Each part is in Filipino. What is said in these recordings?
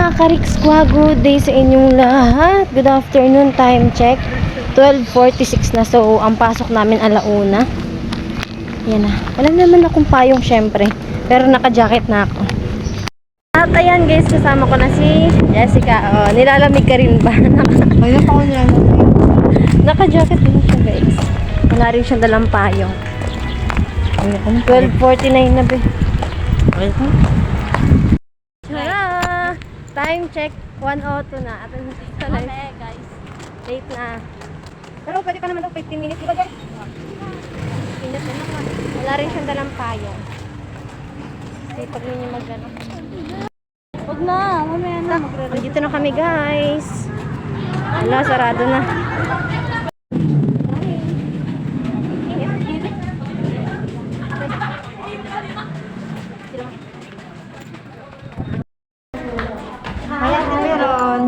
mga Karikskwa, good day sa inyong lahat. Good afternoon, time check 12:46 na. So, ang pasok namin alauna. Yan na. Wala naman akong payong syempre, pero naka-jacket na ako. At ayan guys, kasama ko na si Jessica. Oh, nilalamig ka rin ba? Ayun ako nilalamig. Naka-jacket din siya guys. Wala rin siyang dalang payong. 12:49 na ba? Tara! Time check 1:02 na. At sa live guys. Late na. Pero pwede pa naman daw 15 minutes. Diba guys? Wala rin siyang dalang payong. Kasi pag ninyo mag-ano. Huwag na, mamaya na. Dito na kami guys. Wala, sarado na.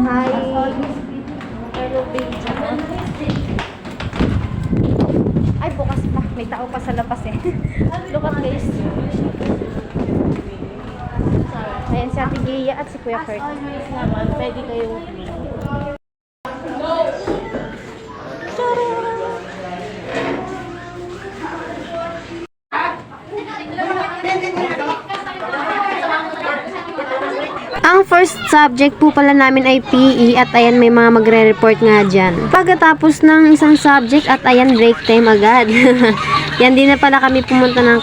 Hi. Hello, baby. Ay, bukas pa. May tao pa sa labas eh. Look at guys. Ayan si Ate Gia at si Kuya Kurt. Always naman, pwede kayong Ang first subject po pala namin ay PE at ayan may mga magre-report nga dyan. Pagkatapos ng isang subject at ayan break time agad. Yan din na pala kami pumunta ng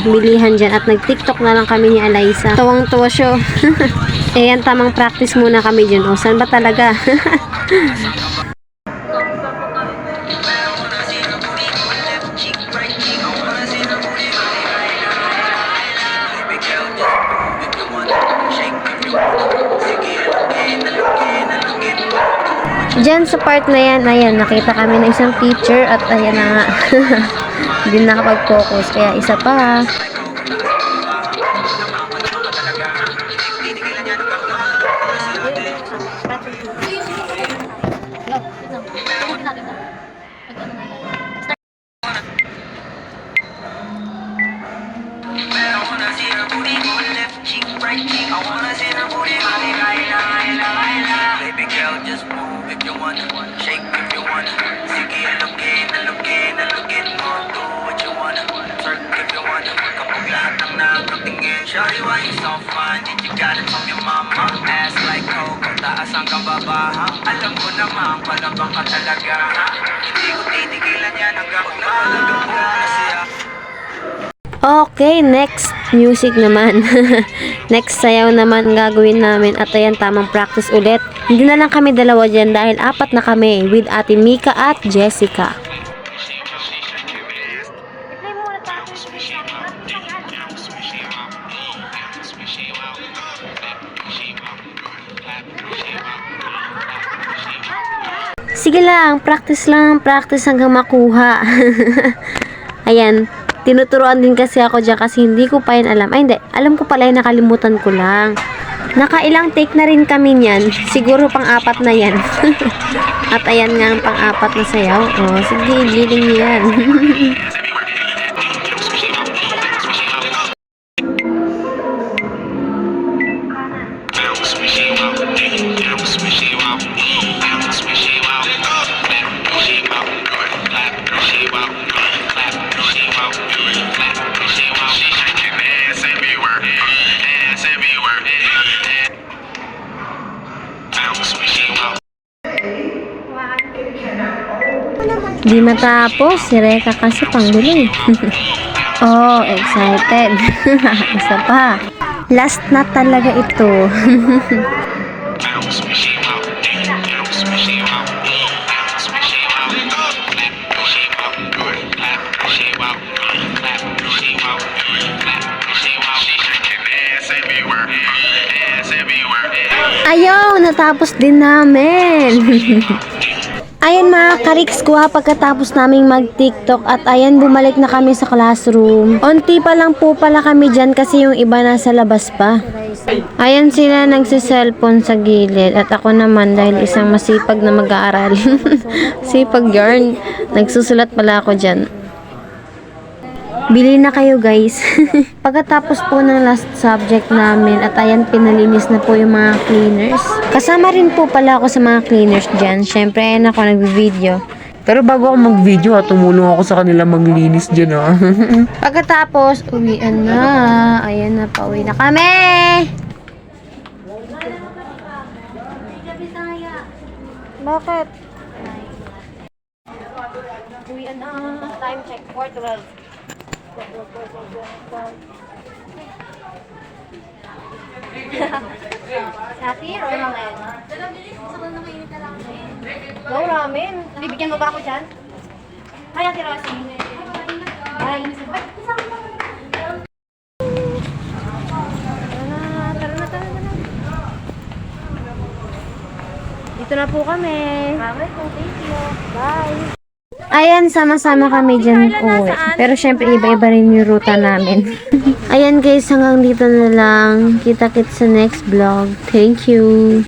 bilihan dyan at nag-tiktok na lang kami ni Alaysa. Tuwang-tuwa siya. Ayan tamang practice muna kami dyan. O saan ba talaga? Diyan sa part na yan, ayan, nakita kami ng isang teacher at ayan na nga. Hindi nakapag-focus, kaya isa pa. Shawty, why you so fine? Did you got it from your mama? Ass like coke, taas ang kababaha. Alam ko naman, palabang ka talaga, ha? Hindi ko titigilan yan hanggang maglalagap ko na siya. Okay, next music naman. Next sayaw naman gagawin namin at ayan tamang practice ulit. Hindi na lang kami dalawa dyan dahil apat na kami with Ate Mika at Jessica. Sige lang, practice hanggang makuha. Ayan, tinuturuan din kasi ako dyan kasi hindi ko pa yan alam. Ay hindi, alam ko pala yung nakalimutan ko lang. Nakailang take na rin kami niyan. Siguro pang-apat na yan. At ayan nga ang pang-apat na sayaw. Oh, sige, giling niyo yan. Di matapos, si Reka kasi panggulo. Oh, excited. Isa pa. Last na talaga ito. Ayaw, natapos din namin. Ayan mga Karikskwa, pagkatapos naming mag-tiktok at ayan bumalik na kami sa classroom. Unti pa lang po pala kami dyan kasi yung iba nasa labas pa. Ayan sila nagsiselfone sa gilid at ako naman dahil isang masipag na mag-aaral. Sipag yarn, nagsusulat pala ako dyan. Bili na kayo guys. Pagkatapos po ng last subject namin at ayan pinalinis na po yung mga cleaners. Kasama rin po pala ako sa mga cleaners dyan. Syempre ayan ako nag-video. Pero bago ako mag-video tumulong ako sa kanila maglinis dyan Pagkatapos, uwian na. Ayan na, pauwi na kami! Bakit? Uwian na. Time check, 4:12. Ate, ramen. Go, ramen. Bibigyan mo ba ako dyan? Hi, Ate Rosie. Hi. Tara na. Dito na po kami. Thank you. Bye. Ayan, sama-sama kami dyan uwi. Pero syempre, iba-iba rin yung ruta namin. Ayan guys, hanggang dito na lang. Kita-kits sa next vlog. Thank you.